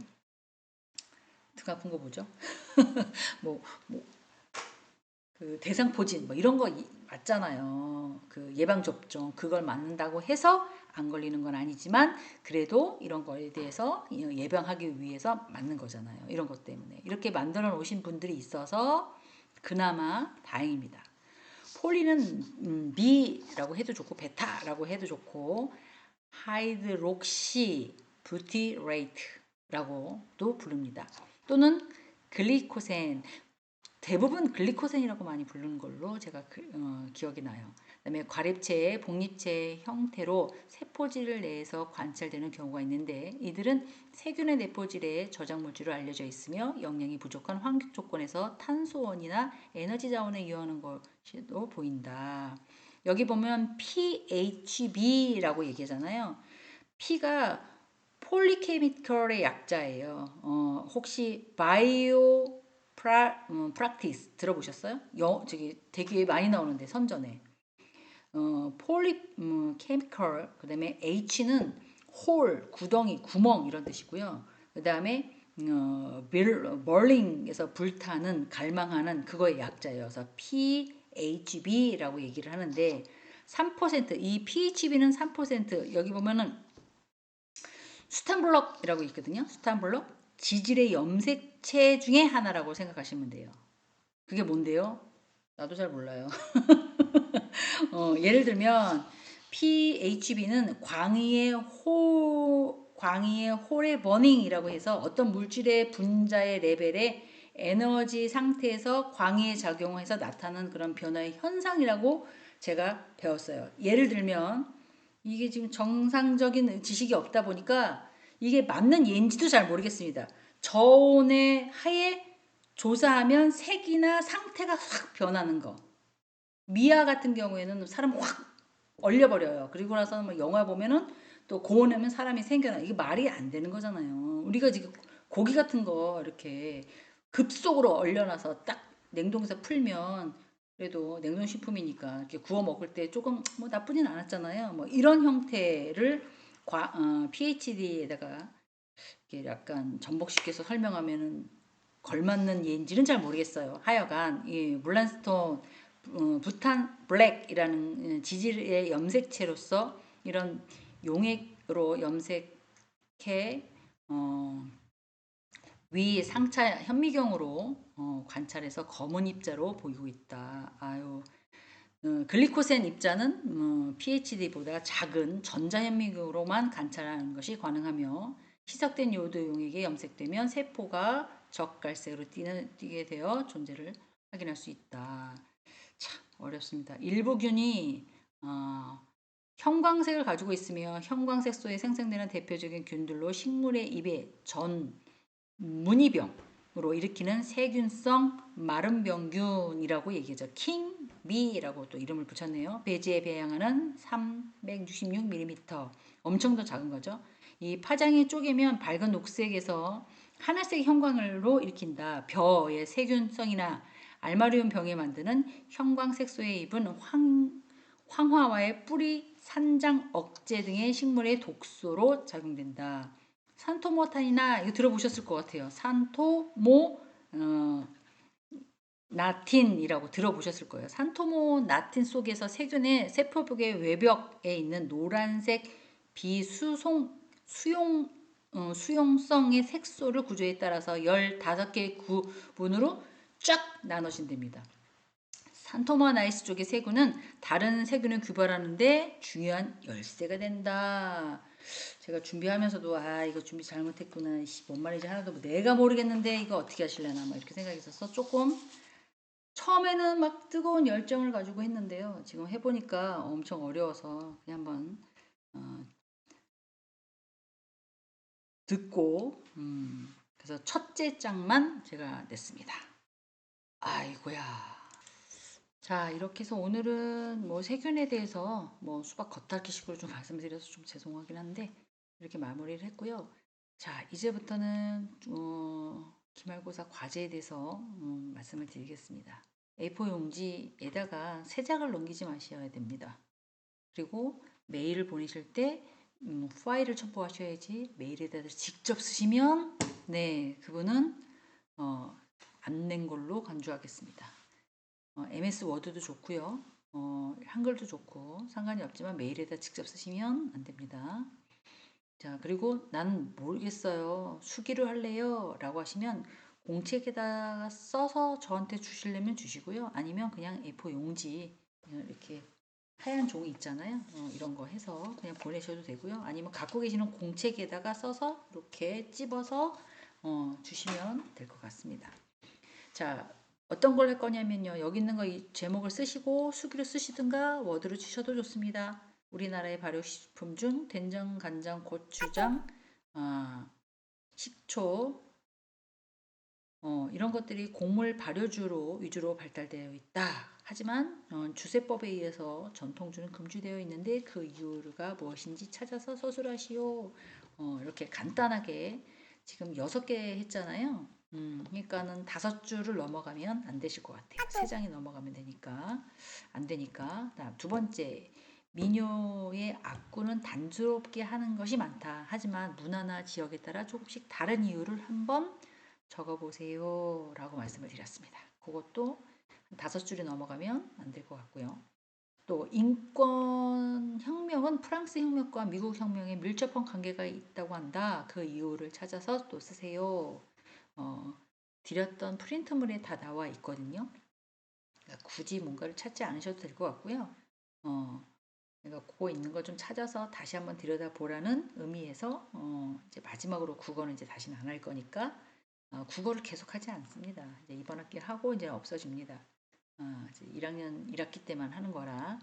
아픈 거 뭐죠? 그 대상포진 이런 거 맞잖아요. 그 예방 접종 그걸 맞는다고 해서 안 걸리는 건 아니지만 그래도 이런 거에 대해서 예방하기 위해서 맞는 거잖아요. 이런 것 때문에 이렇게 만들어 놓으신 분들이 있어서 그나마 다행입니다. 폴리는 미라고 해도 좋고 베타라고 해도 좋고 하이드록시 부티레이트라고도 부릅니다. 또는 글리코센, 대부분 글리코센이라고 많이 부르는 걸로 제가 기억이 나요. 그다음에 과립체의 복립체 형태로 세포질 내에서 관찰되는 경우가 있는데 이들은 세균의 내포질에 저장물질로 알려져 있으며 영양이 부족한 환경 조건에서 탄소원이나 에너지 자원을 이용하는 것으로 보인다. 여기 보면 PHB라고 얘기하잖아요. P가 폴리케미컬의 약자예요. 혹시 바이오 프랙티스 들어보셨어요? 저기 되게 많이 나오는데 선전에. 케미컬, 그다음에 H는 홀, 구덩이, 구멍 이런 뜻이고요. 그다음에 벌링에서 불타는, 갈망하는 그거의 약자예요. 그래서 PHB라고 얘기를 하는데 3%, 이 PHB는 3%, 여기 보면은 수탄블럭이라고 있거든요. 수탄블럭, 지질의 염색체 중에 하나라고 생각하시면 돼요. 그게 뭔데요? 나도 잘 몰라요. 예를 들면 PHB는 광의의 홀의 버닝이라고 해서 어떤 물질의 분자의 레벨의 에너지 상태에서 광의에 작용해서 나타나는 그런 변화의 현상이라고 제가 배웠어요. 예를 들면 이게 지금 정상적인 지식이 없다 보니까 이게 맞는 예인지도 잘 모르겠습니다. 저온의 하에 조사하면 색이나 상태가 확 변하는 거. 미아 같은 경우에는 사람 확 얼려버려요. 그리고 나서 뭐 영화 보면은 또 고온하면 사람이 생겨나. 이게 말이 안 되는 거잖아요. 우리가 지금 고기 같은 거 이렇게 급속으로 얼려놔서 딱 냉동에서 풀면 그래도 냉동식품이니까 이렇게 구워 먹을 때 조금 뭐 나쁘진 않았잖아요. 뭐 이런 형태를 PhD에다가 이렇게 약간 전복시켜서 설명하면은 걸맞는 예인지는 잘 모르겠어요. 하여간 이 물란스톤 부탄 블랙이라는 지질의 염색체로서 이런 용액으로 염색해 위 상차 현미경으로 관찰해서 검은 입자로 보이고 있다. 아유, 글리코센 입자는 PhD보다 작은 전자현미경으로만 관찰하는 것이 가능하며 희석된 요오드 용액에 염색되면 세포가 적갈색으로 띠게 되어 존재를 확인할 수 있다. 참 어렵습니다. 일부균이 형광색을 가지고 있으며 형광색 소에 생성되는 대표적인 균들로 식물의 입에 전 문이병으로 일으키는 세균성 마름병균이라고 얘기하죠. 킹비라고 또 이름을 붙였네요. 배지에 배양하는 366mm, 엄청 더 작은 거죠. 이 파장이 쪼개면 밝은 녹색에서 하늘색 형광으로 일으킨다. 벼의 세균성이나 알마리움 병에 만드는 형광색소의 잎은 황화와의 뿌리, 산장, 억제 등의 식물의 독소로 작용된다. 산토모탄이나 이거 들어보셨을 것 같아요. 산토모 나틴이라고 들어보셨을 거예요. 산토모 나틴 속에서 세균의 세포벽의 외벽에 있는 노란색 수용성의 색소를 구조에 따라서 15개의 구분으로 쫙 나눠진답니다. 산토모나이스 쪽의 세균은 다른 세균을 규별하는데 중요한 열쇠가 된다. 제가 준비하면서도 이거 준비 잘못했구나. 뭔 말인지 하나도 내가 모르겠는데 이거 어떻게 하실려나 막 이렇게 생각이 있어서 조금 처음에는 막 뜨거운 열정을 가지고 했는데요. 지금 해보니까 엄청 어려워서 그냥 한번 듣고 그래서 첫째 장만 제가 냈습니다. 아이고야. 자, 이렇게 해서 오늘은 뭐 세균에 대해서 뭐 수박 겉핥기식으로 좀 말씀드려서 좀 죄송하긴 한데 이렇게 마무리를 했고요. 자, 이제부터는 기말고사 과제에 대해서 말씀을 드리겠습니다. A4 용지에다가 세 장을 넘기지 마셔야 됩니다. 그리고 메일을 보내실 때 파일을 첨부하셔야지 메일에다 직접 쓰시면 네, 그분은 안 낸 걸로 간주하겠습니다. MS 워드도 좋고요. 한글도 좋고 상관이 없지만 메일에다 직접 쓰시면 안 됩니다. 자, 그리고 난 모르겠어요. 수기로 할래요? 라고 하시면 공책에다가 써서 저한테 주시려면 주시고요. 아니면 그냥 A4 용지 이렇게 하얀 종이 있잖아요. 이런 거 해서 그냥 보내셔도 되고요. 아니면 갖고 계시는 공책에다가 써서 이렇게 찝어서 주시면 될 것 같습니다. 자, 어떤 걸 할 거냐면요. 여기 있는 거 이 제목을 쓰시고 수기로 쓰시든가 워드로 주셔도 좋습니다. 우리나라의 발효식품 중 된장, 간장, 고추장, 식초, 이런 것들이 곡물 발효주로 위주로 발달되어 있다. 하지만 주세법에 의해서 전통주는 금지되어 있는데 그 이유가 무엇인지 찾아서 서술하시오. 이렇게 간단하게 지금 6개 했잖아요. 그러니까는 5주를 넘어가면 안 되실 것 같아요. 3장이 넘어가면 되니까 안 되니까. 다음 두 번째, 민요의 악구는 단조롭게 하는 것이 많다. 하지만 문화나 지역에 따라 조금씩 다른 이유를 한번 적어보세요 라고 말씀을 드렸습니다. 그것도 5줄이 넘어가면 안 될 것 같고요. 또 인권혁명은 프랑스 혁명과 미국 혁명에 밀접한 관계가 있다고 한다. 그 이유를 찾아서 또 쓰세요. 드렸던 프린트물에 다 나와 있거든요. 그러니까 굳이 뭔가를 찾지 않으셔도 될 것 같고요. 그러니까 그거 있는 걸 좀 찾아서 다시 한번 들여다보라는 의미에서 이제 마지막으로 국어는 이제 다시는 안 할 거니까 국어를 계속하지 않습니다. 이제 이번 학기 하고 이제 없어집니다. 이제 1학년 1학기 때만 하는 거라.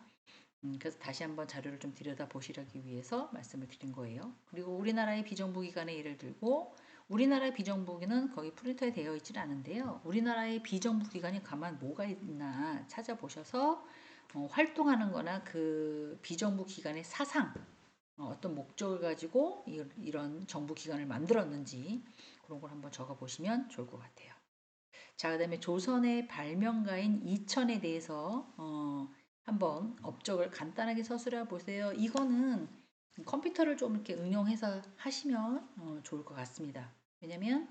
그래서 다시 한번 자료를 좀 들여다보시기 위해서 말씀을 드린 거예요. 그리고 우리나라의 비정부기관의 예를 들고 우리나라의 비정부기는 거기 프린터에 되어 있지는 않은데요. 우리나라의 비정부기관이 가만 뭐가 있나 찾아보셔서 활동하는 거나 그 비정부 기관의 사상, 어떤 목적을 가지고 이런 정부 기관을 만들었는지 그런 걸 한번 적어 보시면 좋을 것 같아요. 자, 그다음에 조선의 발명가인 이천에 대해서 한번 업적을 간단하게 서술해 보세요. 이거는 컴퓨터를 좀 이렇게 응용해서 하시면 좋을 것 같습니다. 왜냐면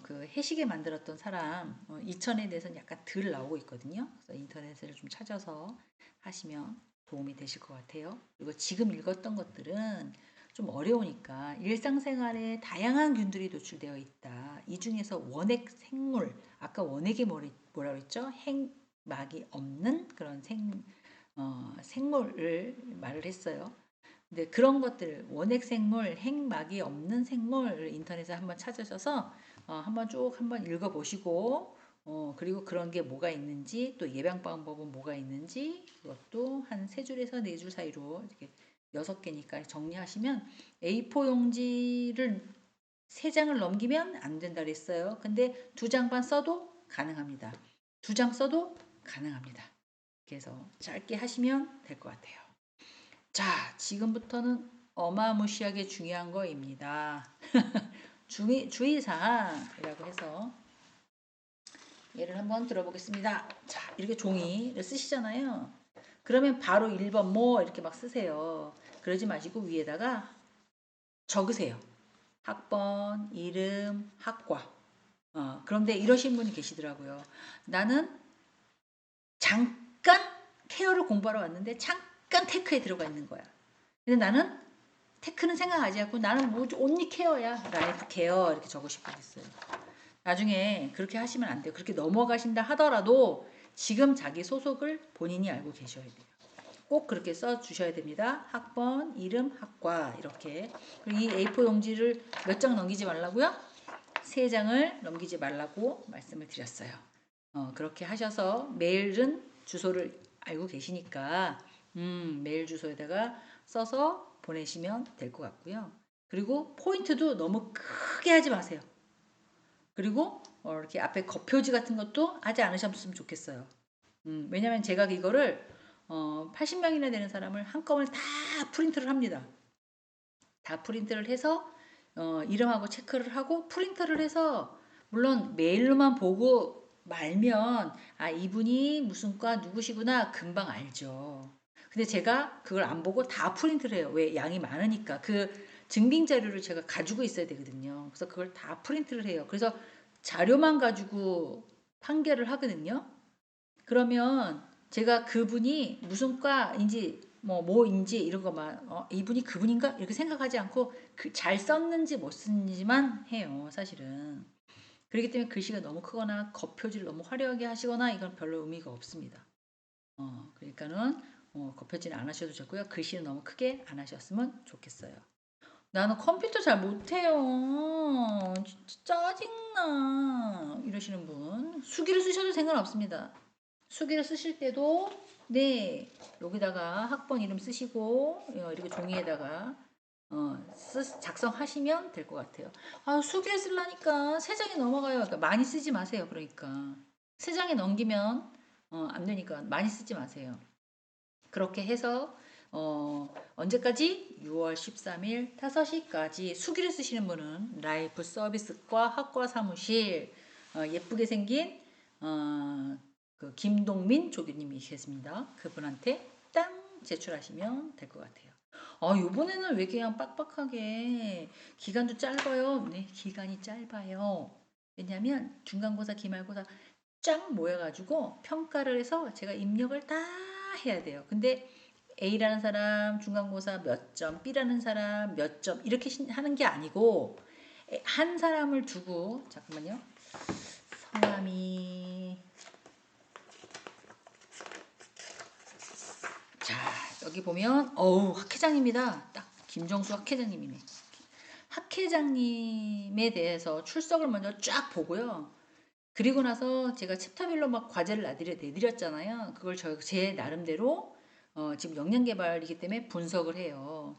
그 해시계 만들었던 사람 이천에 대해서는 약간 덜 나오고 있거든요. 그래서 인터넷을 좀 찾아서 하시면 도움이 되실 것 같아요. 그리고 지금 읽었던 것들은 좀 어려우니까 일상생활에 다양한 균들이 노출되어 있다. 이 중에서 원핵 생물, 아까 원핵이 뭐라 그랬죠? 핵막이 없는 그런 생물을 말을 했어요. 근데 그런 것들 원핵 생물, 핵막이 없는 생물을 인터넷에 한번 찾으셔서 한번 쭉 한번 읽어보시고 그리고 그런 게 뭐가 있는지 또 예방 방법은 뭐가 있는지 그것도 한 3줄에서 4줄 사이로 이렇게 6개니까 정리하시면 A4 용지를 3장을 넘기면 안 된다 그랬어요. 근데 2장 반 써도 가능합니다. 2장 써도 가능합니다. 그래서 짧게 하시면 될 것 같아요. 자, 지금부터는 어마무시하게 중요한 거입니다. 주의사항이라고 해서 예를 한번 들어보겠습니다. 자, 이렇게 종이를 쓰시잖아요. 그러면 바로 1번 뭐 이렇게 막 쓰세요. 그러지 마시고 위에다가 적으세요. 학번, 이름, 학과. 그런데 이러신 분이 계시더라고요. 나는 잠깐 케어를 공부하러 왔는데 잠깐 테크에 들어가 있는 거야. 근데 나는 테크는 생각하지 않고 나는 뭐 온리 케어야. 라이프 케어 이렇게 적으실 분 있어요. 나중에 그렇게 하시면 안 돼요. 그렇게 넘어가신다 하더라도 지금 자기 소속을 본인이 알고 계셔야 돼요. 꼭 그렇게 써 주셔야 됩니다. 학번, 이름, 학과 이렇게. 그리고 이 A4 용지를 몇 장 넘기지 말라고요? 3장을 넘기지 말라고 말씀을 드렸어요. 그렇게 하셔서 메일은 주소를 알고 계시니까 메일 주소에다가 써서 보내시면 될 것 같고요. 그리고 포인트도 너무 크게 하지 마세요. 그리고 이렇게 앞에 겉표지 같은 것도 하지 않으셨으면 좋겠어요. 왜냐면 제가 이거를 80명이나 되는 사람을 한꺼번에 다 프린트를 합니다. 다 프린트를 해서 이름하고 체크를 하고 프린트를 해서 물론 메일로만 보고 말면 이분이 무슨 과 누구시구나 금방 알죠. 근데 제가 그걸 안 보고 다 프린트를 해요. 왜? 양이 많으니까. 그 증빙 자료를 제가 가지고 있어야 되거든요. 그래서 그걸 다 프린트를 해요. 그래서 자료만 가지고 판결을 하거든요. 그러면 제가 그분이 무슨 과인지 뭐인지 이런 거만 이분이 그분인가 이렇게 생각하지 않고 잘 썼는지 못 썼는지만 해요. 사실은. 그렇기 때문에 글씨가 너무 크거나 겉표지를 너무 화려하게 하시거나 이건 별로 의미가 없습니다. 그러니까는 곱혀지는 안 하셔도 좋고요. 글씨는 너무 크게 안 하셨으면 좋겠어요. 나는 컴퓨터 잘 못해요. 진짜 짜증나. 이러시는 분. 수기를 쓰셔도 상관없습니다. 수기를 쓰실 때도 네 여기다가 학번 이름 쓰시고 이렇게 종이에다가 작성하시면 될 것 같아요. 아 수기를 쓰려니까 세 장이 넘어가요. 그러니까 많이 쓰지 마세요. 그러니까 세 장에 넘기면 안 되니까 많이 쓰지 마세요. 그렇게 해서 언제까지? 6월 13일 5시까지 수기를 쓰시는 분은 라이프 서비스과 학과 사무실 예쁘게 생긴 그 김동민 조교님이 계십니다. 그분한테 땅 제출하시면 될 것 같아요. 요번에는 왜 그냥 빡빡하게 기간도 짧아요? 네, 기간이 짧아요. 왜냐면 중간고사, 기말고사 쫙 모여가지고 평가를 해서 제가 입력을 다 해야 돼요. 근데 A라는 사람 중간고사 몇 점, B라는 사람 몇 점 이렇게 하는 게 아니고 한 사람을 두고 잠깐만요. 성함이 자 여기 보면 학회장입니다. 딱 김정수 학회장님이네. 학회장님에 대해서 출석을 먼저 쫙 보고요. 그리고 나서 제가 챕터별로 막 과제를 내드렸잖아요. 그걸 제 나름대로 지금 역량개발이기 때문에 분석을 해요.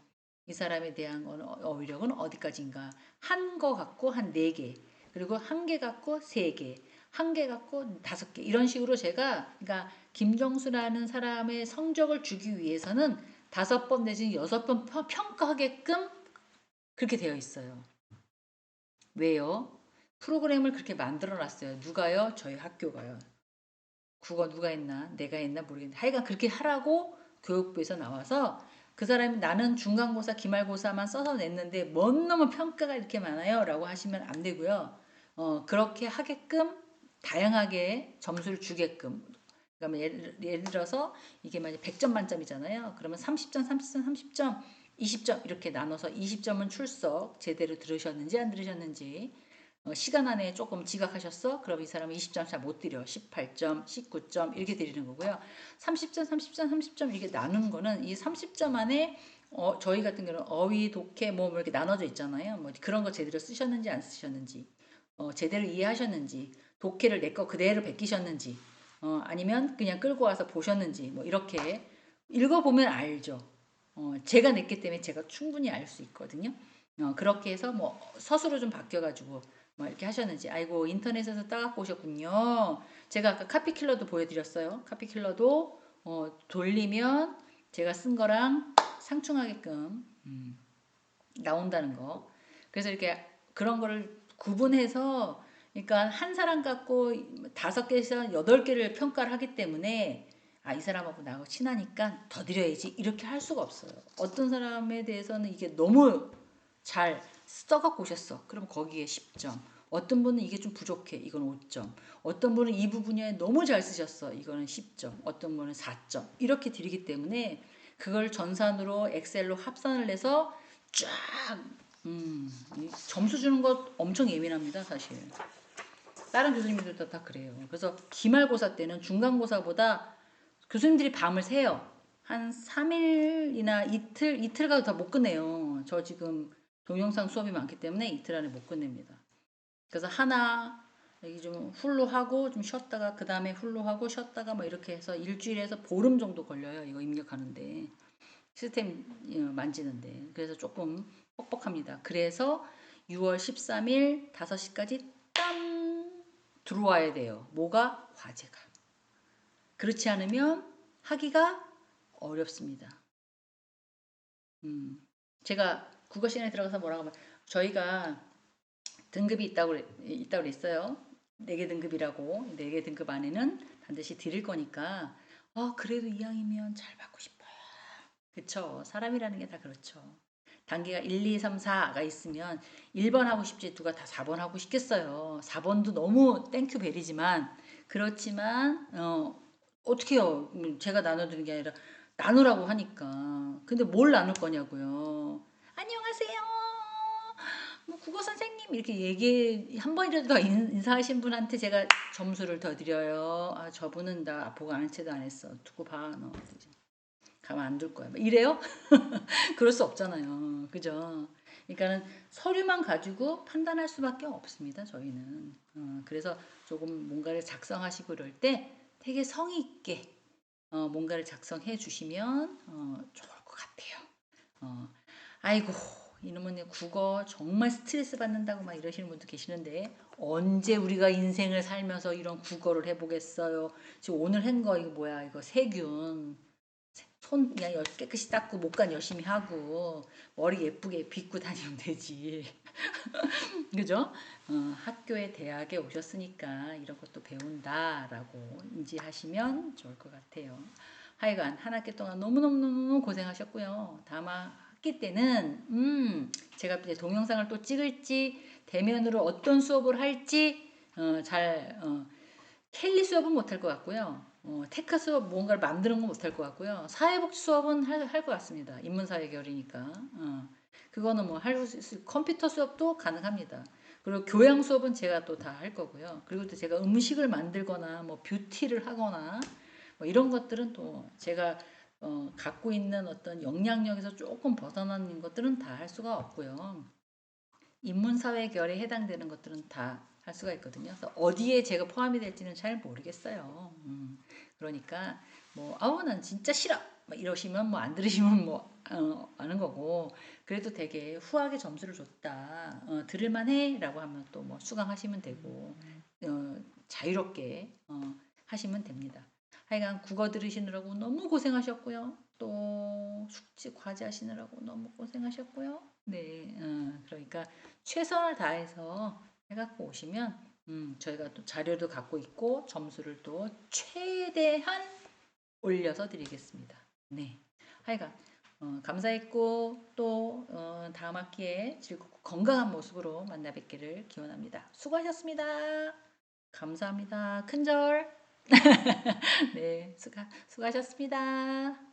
이 사람에 대한 어휘력은 어디까지인가. 한 거 갖고 한 4개. 그리고 한 개 갖고 3개. 한 개 갖고 5개. 이런 식으로 제가, 그러니까 김정수라는 사람의 성적을 주기 위해서는 5번 내지는 6번 평가하게끔 그렇게 되어 있어요. 왜요? 프로그램을 그렇게 만들어 놨어요. 누가요? 저희 학교가요. 그거 누가 했나? 내가 했나 모르겠는데 하여간 그렇게 하라고 교육부에서 나와서 그 사람이 나는 중간고사, 기말고사만 써서 냈는데 뭔 놈의 평가가 이렇게 많아요? 라고 하시면 안 되고요. 그렇게 하게끔 다양하게 점수를 주게끔 그러면 예를 들어서 이게 만약 100점 만점이잖아요. 그러면 30점, 30점, 30점, 20점 이렇게 나눠서 20점은 출석 제대로 들으셨는지 안 들으셨는지 시간 안에 조금 지각하셨어? 그럼 이 사람은 20점 잘 못 드려. 18점, 19점 이렇게 드리는 거고요. 30점, 30점, 30점 이렇게 나누는 거는 이 30점 안에 저희 같은 경우는 어휘, 독해, 뭐 이렇게 나눠져 있잖아요. 뭐 그런 거 제대로 쓰셨는지 안 쓰셨는지, 제대로 이해하셨는지, 독해를 내 거 그대로 베끼셨는지, 아니면 그냥 끌고 와서 보셨는지, 뭐 이렇게 읽어보면 알죠. 제가 냈기 때문에 제가 충분히 알 수 있거든요. 그렇게 해서 뭐 서술로 좀 바뀌어가지고 뭐 이렇게 하셨는지 아이고 인터넷에서 따갖고 오셨군요. 제가 아까 카피킬러도 보여드렸어요. 카피킬러도 돌리면 제가 쓴 거랑 상충하게끔 나온다는 거. 그래서 이렇게 그런 거를 구분해서 그러니까 한 사람 갖고 5개에서 8개를 평가를 하기 때문에 이 사람하고 나하고 친하니까 더 드려야지 이렇게 할 수가 없어요. 어떤 사람에 대해서는 이게 너무 잘 써갖고 오셨어. 그럼 거기에 10점. 어떤 분은 이게 좀 부족해. 이건 5점. 어떤 분은 이 부분에 너무 잘 쓰셨어. 이거는 10점. 어떤 분은 4점. 이렇게 드리기 때문에 그걸 전산으로 엑셀로 합산을 해서 쫙 점수 주는 것 엄청 예민합니다. 사실. 다른 교수님들도 다 그래요. 그래서 기말고사 때는 중간고사보다 교수님들이 밤을 새요. 한 3일이나 이틀 가도 다 못 끝내요. 저 지금 동영상 수업이 많기 때문에 이틀 안에 못 끝냅니다. 그래서 하나 여기 좀 훌로 하고 좀 쉬었다가 그 다음에 훌로 하고 쉬었다가 뭐 이렇게 해서 일주일에서 보름 정도 걸려요. 이거 입력하는데 시스템 만지는데 그래서 조금 뻑뻑합니다. 그래서 6월 13일 5시까지 땀 들어와야 돼요. 뭐가? 과제가. 그렇지 않으면 하기가 어렵습니다. 제가 국어 시간에 들어가서 뭐라고 하면 저희가 등급이 있다고 그랬어요. 4개 등급이라고. 4개 등급 안에는 반드시 드릴 거니까 그래도 이왕이면 잘 받고 싶어요. 그쵸? 사람이라는 게 다 그렇죠. 단계가 1, 2, 3, 4가 있으면 1번 하고 싶지 누가 다 4번 하고 싶겠어요. 4번도 너무 땡큐 벨이지만 그렇지만 어떻게요? 제가 나눠드리는 게 아니라 나누라고 하니까. 근데 뭘 나눌 거냐고요. 안녕하세요. 국어 선생님 이렇게 얘기 한 번이라도 더 인사하신 분한테 제가 점수를 더 드려요. 아, 저분은 나 보고 아는 체도 안 했어. 두고 봐, 너. 가만 안 둘 거야. 막 이래요? 그럴 수 없잖아요. 그죠? 그러니까는 서류만 가지고 판단할 수밖에 없습니다. 저희는. 그래서 조금 뭔가를 작성하시고 그럴 때 되게 성의 있게 뭔가를 작성해 주시면 좋을 것 같아요. 아이고 이놈은 국어 정말 스트레스 받는다고 막 이러시는 분도 계시는데 언제 우리가 인생을 살면서 이런 국어를 해보겠어요. 지금 오늘 한 거 이거 뭐야 이거 세균 손 그냥 깨끗이 닦고 목간 열심히 하고 머리 예쁘게 빗고 다니면 되지. 그죠? 학교에 대학에 오셨으니까 이런 것도 배운다라고 인지하시면 좋을 것 같아요. 하여간 한 학기 동안 너무너무너무 고생하셨고요. 다음 학기 때는 제가 이제 동영상을 또 찍을지 대면으로 어떤 수업을 할지 잘 캘리 수업은 못할 것 같고요. 테크 수업 뭔가를 만드는 건 못할 것 같고요. 사회복지 수업은 할 것 같습니다. 인문사회 계열이니까. 그거는 뭐 할 수 있을 컴퓨터 수업도 가능합니다. 그리고 교양 수업은 제가 또 다 할 거고요. 그리고 또 제가 음식을 만들거나 뭐 뷰티를 하거나 뭐 이런 것들은 또 제가 갖고 있는 어떤 역량력에서 조금 벗어나는 것들은 다 할 수가 없고요. 인문사회 계열에 해당되는 것들은 다 할 수가 있거든요. 그래서 어디에 제가 포함이 될지는 잘 모르겠어요. 그러니까 뭐 아우 난 진짜 싫어 막 이러시면 뭐 안 들으시면 뭐 아는 거고 그래도 되게 후하게 점수를 줬다 들을만해라고 하면 또 뭐 수강하시면 되고 자유롭게 하시면 됩니다. 하여간 국어 들으시느라고 너무 고생하셨고요. 또 숙제 과제 하시느라고 너무 고생하셨고요. 네, 그러니까 최선을 다해서 해갖고 오시면 저희가 또 자료도 갖고 있고 점수를 또 최대한 올려서 드리겠습니다. 네, 하여간 감사했고 또 다음 학기에 즐겁고 건강한 모습으로 만나 뵙기를 기원합니다. 수고하셨습니다. 감사합니다. 큰절. 네, 수고하셨습니다.